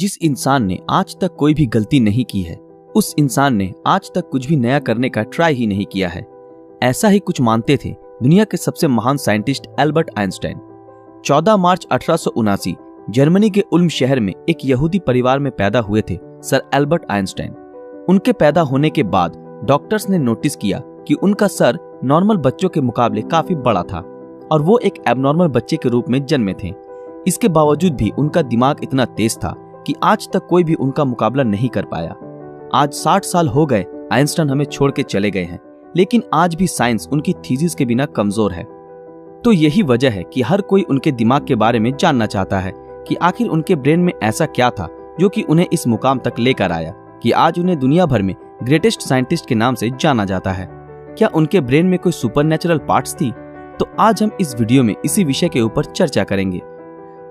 जिस इंसान ने आज तक कोई भी गलती नहीं की है, उस इंसान ने आज तक कुछ भी नया करने का ट्राई ही नहीं किया है। ऐसा ही कुछ मानते थे दुनिया के सबसे महान साइंटिस्ट एल्बर्ट आइंस्टाइन। 14 मार्च 1879 जर्मनी के उल्म शहर में एक यहूदी परिवार में पैदा हुए थे सर एल्बर्ट आइंस्टाइन। उनके पैदा होने के बाद डॉक्टर्स ने नोटिस किया कि उनका सर नॉर्मल बच्चों के मुकाबले काफी बड़ा था और वो एक एबनॉर्मल बच्चे के रूप में जन्मे थे। इसके बावजूद भी उनका दिमाग इतना तेज था कि आज तक कोई भी उनका मुकाबला नहीं कर पाया। आज 60 साल हो गए आइंस्टाइन हमें छोड़ के चले गए हैं, लेकिन आज भी साइंस उनकी थीसिस के बिना कमजोर है। तो यही वजह है कि हर कोई उनके दिमाग के बारे में जानना चाहता है कि आखिर उनके ब्रेन में ऐसा क्या था जो कि उन्हें इस मुकाम तक लेकर आया कि आज उन्हें दुनिया भर में ग्रेटेस्ट साइंटिस्ट के नाम से जाना जाता है। क्या उनके ब्रेन में कोई सुपरनैचुरल पार्ट्स थी? तो आज हम इस वीडियो में इसी विषय के ऊपर चर्चा करेंगे।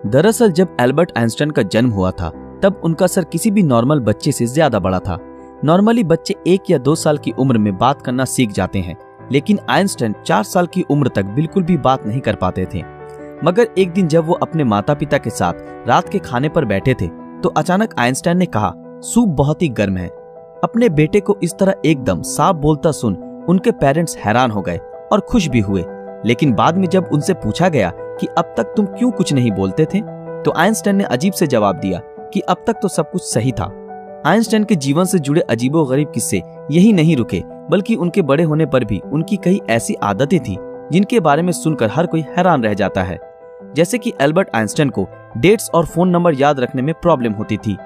दरअसल जब एल्बर्ट आइंस्टाइन का जन्म हुआ था तब उनका सर किसी भी नॉर्मल बच्चे से ज्यादा बड़ा था। नॉर्मली बच्चे 1 या 2 साल की उम्र में बात करना सीख जाते हैं, लेकिन आइंस्टाइन 4 साल की उम्र तक बिल्कुल भी बात नहीं कर पाते थे। मगर एक दिन जब वो अपने माता पिता के साथ रात के खाने पर बैठे थे तो अचानक आइंस्टाइन ने कहा, सूप बहुत ही गर्म है। अपने बेटे को इस तरह एकदम साफ बोलता सुन उनके पेरेंट्स हैरान हो गए और खुश भी हुए। लेकिन बाद में जब उनसे पूछा गया कि अब तक तुम क्यों कुछ नहीं बोलते थे, तो आइंस्टाइन ने अजीब से जवाब दिया कि अब तक तो सब कुछ सही था। आइंस्टाइन के जीवन से जुड़े अजीबोगरीब किस्से यही नहीं रुके, बल्कि उनके बड़े होने पर भी उनकी कई ऐसी आदतें थी जिनके बारे में सुनकर हर कोई हैरान रह जाता है। जैसे कि एल्बर्ट आइंस्टाइन को डेट्स और फोन नंबर याद रखने में प्रॉब्लम होती थी,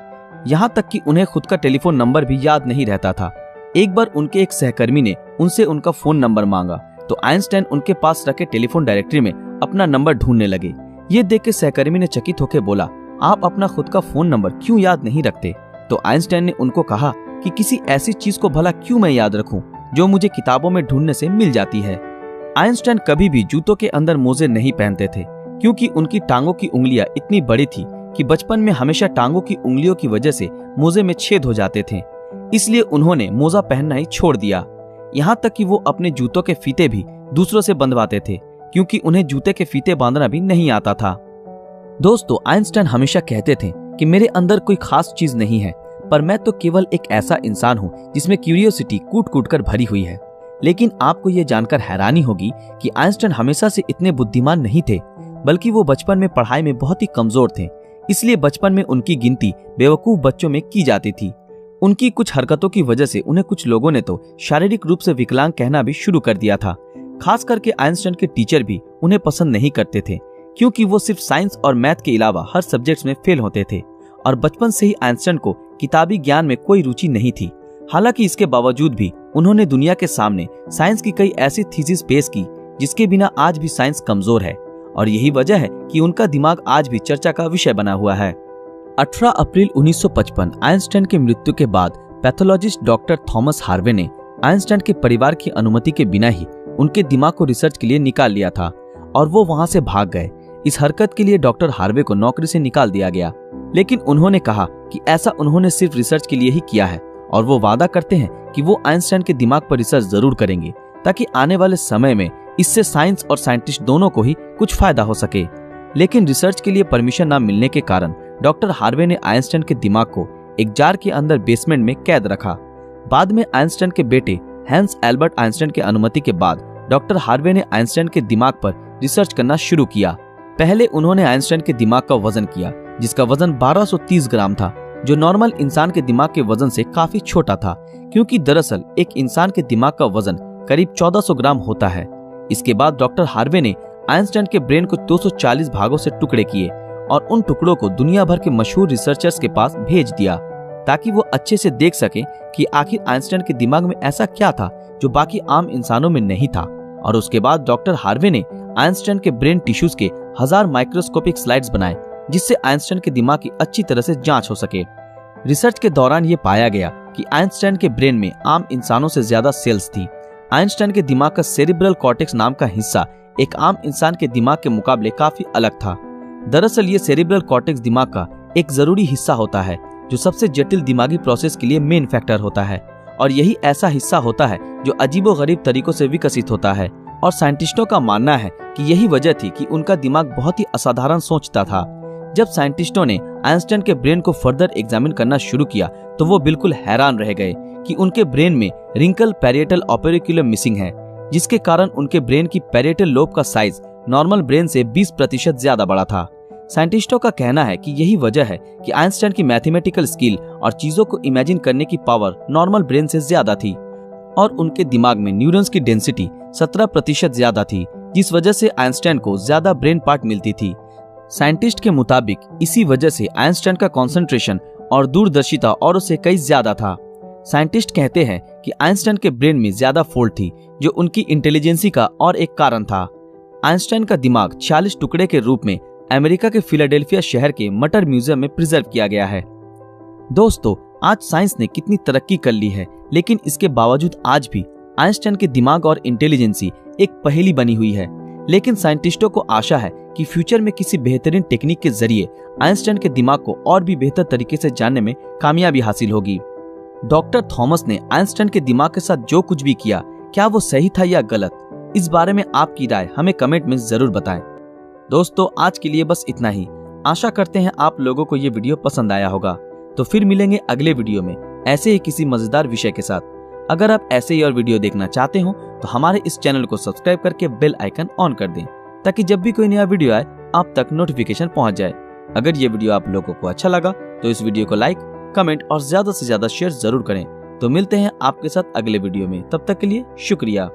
यहाँ तक कि उन्हें खुद का टेलीफोन नंबर भी याद नहीं रहता था। एक बार उनके एक सहकर्मी ने उनसे उनका फोन नंबर मांगा तो आइंस्टाइन उनके पास रखे टेलीफोन डायरेक्टरी में अपना नंबर ढूंढने लगे। ये देख के सहकर्मी ने चकित होकर बोला, आप अपना खुद का फोन नंबर क्यों याद नहीं रखते? तो आइंस्टाइन ने उनको कहा कि किसी ऐसी चीज को भला क्यों मैं याद रखूं जो मुझे किताबों में ढूंढने से मिल जाती है। आइंस्टाइन कभी भी जूतों के अंदर मोजे नहीं पहनते थे, क्योंकि उनकी टांगों की उंगलियां इतनी बड़ी थी कि बचपन में हमेशा टांगों की उंगलियों की वजह से मोजे में छेद हो जाते थे। इसलिए उन्होंने मोजा पहनना ही छोड़ दिया। यहाँ तक कि वो अपने जूतों के फीते भी दूसरों से बंधवाते थे, क्योंकि उन्हें जूते के फीते बांधना भी नहीं आता था। दोस्तों, आइंस्टाइन हमेशा कहते थे कि मेरे अंदर कोई खास चीज नहीं है, पर मैं तो केवल एक ऐसा इंसान हूँ जिसमें क्यूरियोसिटी कूट कूट कर भरी हुई है। लेकिन आपको ये जानकर हैरानी होगी कि आइंस्टाइन हमेशा से इतने बुद्धिमान नहीं थे, बल्कि वो बचपन में पढ़ाई में बहुत ही कमजोर थे। इसलिए बचपन में उनकी गिनती बेवकूफ बच्चों में की जाती थी। उनकी कुछ हरकतों की वजह से उन्हें कुछ लोगों ने तो शारीरिक रूप से विकलांग कहना भी शुरू कर दिया था। खास करके आइंस्टाइन के टीचर भी उन्हें पसंद नहीं करते थे, क्योंकि वो सिर्फ साइंस और मैथ के अलावा हर सब्जेक्ट्स में फेल होते थे और बचपन से ही आइंस्टाइन को किताबी ज्ञान में कोई रुचि नहीं थी। हालांकि इसके बावजूद भी उन्होंने दुनिया के सामने साइंस की कई ऐसी थीसिस पेश की जिसके बिना आज भी साइंस कमजोर है, और यही वजह है कि उनका दिमाग आज भी चर्चा का विषय बना हुआ है। 18 अप्रैल 1955 आइंस्टाइन की मृत्यु के बाद पैथोलॉजिस्ट डॉक्टर थॉमस हार्वे ने आइंस्टाइन के परिवार की अनुमति के बिना ही उनके दिमाग को रिसर्च के लिए निकाल लिया था और वो वहां से भाग गए। इस हरकत के लिए डॉक्टर हार्वे को नौकरी से निकाल दिया गया, लेकिन उन्होंने कहा कि ऐसा उन्होंने सिर्फ रिसर्च के लिए ही किया है और वो वादा करते हैं कि वो आइंस्टाइन के दिमाग पर रिसर्च जरूर करेंगे ताकि आने वाले समय में इससे साइंस और साइंटिस्ट दोनों को ही कुछ फायदा हो सके। लेकिन रिसर्च के लिए परमिशन न मिलने के कारण डॉक्टर हार्वे ने आइंस्टाइन के दिमाग को एक जार के अंदर बेसमेंट में कैद रखा। बाद में आइंस्टाइन के बेटे हैंस एल्बर्ट आइंस्टाइन की अनुमति के बाद डॉक्टर हार्वे ने आइंस्टाइन के दिमाग पर रिसर्च करना शुरू किया। पहले उन्होंने आइंस्टाइन के दिमाग का वजन किया, जिसका वजन 1230 ग्राम था, जो नॉर्मल इंसान के दिमाग के वजन से काफी छोटा था, क्योंकि दरअसल एक इंसान के दिमाग का वजन करीब 1400 ग्राम होता है। इसके बाद डॉक्टर हार्वे ने आइंस्टाइन के ब्रेन को 240 भागों से टुकड़े किए और उन टुकड़ों को दुनिया भर के मशहूर रिसर्चर्स के पास भेज दिया ताकि वो अच्छे से देख सके कि आखिर आइंस्टाइन के दिमाग में ऐसा क्या था जो बाकी आम इंसानों में नहीं था। और उसके बाद डॉक्टर हार्वे ने आइंस्टाइन के ब्रेन टिश्यूज के 1000 माइक्रोस्कोपिक स्लाइड्स बनाए, जिससे आइंस्टाइन के दिमाग की अच्छी तरह से जांच हो सके। रिसर्च के दौरान ये पाया गया कि आइंस्टाइन के ब्रेन में आम इंसानों से ज्यादा सेल्स थी। आइंस्टाइन के दिमाग का सेरिब्रल कॉर्टेक्स नाम का हिस्सा एक आम इंसान के दिमाग के मुकाबले काफी अलग था। दरअसल ये सेरिब्रल कॉर्टेक्स दिमाग का एक जरूरी हिस्सा होता है जो सबसे जटिल दिमागी प्रोसेस के लिए मेन फैक्टर होता है, और यही ऐसा हिस्सा होता है जो अजीबोगरीब तरीकों से विकसित होता है। और साइंटिस्टों का मानना है कि यही वजह थी कि उनका दिमाग बहुत ही असाधारण सोचता था। जब साइंटिस्टों ने आइंस्टाइन के ब्रेन को फर्दर एग्जामिन करना शुरू किया तो वो बिल्कुल हैरान रह गए कि उनके ब्रेन में रिंकल पैरिएटल ओपेरिकुलम मिसिंग है, जिसके कारण उनके ब्रेन की पैरिएटल लोब का साइज नॉर्मल ब्रेन से 20% ज्यादा बड़ा था। साइंटिस्टों का कहना है कि यही वजह है कि आइंस्टाइन की मैथमेटिकल स्किल और चीजों को इमेजिन करने की पावर नॉर्मल ब्रेन से ज्यादा थी और उनके दिमाग में न्यूरॉन्स की डेंसिटी 17% ज्यादा थी, जिस वजह से आइंस्टाइन को ज्यादा ब्रेन पार्ट मिलती थी। साइंटिस्ट के मुताबिक इसी वजह से आइंस्टाइन का कंसंट्रेशन और दूरदर्शिता औरों से कई ज्यादा था। साइंटिस्ट कहते हैं कि आइंस्टाइन के ब्रेन में ज्यादा फोल्ड थी, जो उनकी इंटेलिजेंसी का और एक कारण था। आइंस्टाइन का दिमाग 46 टुकड़े के रूप में अमेरिका के फिलाडेल्फिया शहर के मटर म्यूजियम में प्रिजर्व किया गया है। दोस्तों, आज साइंस ने कितनी तरक्की कर ली है, लेकिन इसके बावजूद आज भी आइंस्टाइन के दिमाग और इंटेलिजेंसी एक पहेली बनी हुई है। लेकिन साइंटिस्टों को आशा है कि फ्यूचर में किसी बेहतरीन टेक्निक के जरिए आइंस्टाइन के दिमाग को और भी बेहतर तरीके से जानने में कामयाबी हासिल होगी। डॉक्टर थॉमस ने आइंस्टाइन के दिमाग के साथ जो कुछ भी किया, क्या वो सही था या गलत? इस बारे में आपकी राय हमें कमेंट में जरूर बताएं। दोस्तों, आज के लिए बस इतना ही। आशा करते हैं आप लोगों को ये वीडियो पसंद आया होगा। तो फिर मिलेंगे अगले वीडियो में ऐसे ही किसी मजेदार विषय के साथ। अगर आप ऐसे ही और वीडियो देखना चाहते हो तो हमारे इस चैनल को सब्सक्राइब करके बेल आइकन ऑन कर दें, ताकि जब भी कोई नया वीडियो आए आप तक नोटिफिकेशन पहुंच जाए। अगर ये वीडियो आप लोगों को अच्छा लगा तो इस वीडियो को लाइक, कमेंट और ज्यादा से ज्यादा शेयर जरूर करें। तो मिलते हैं आपके साथ अगले वीडियो में। तब तक के लिए शुक्रिया।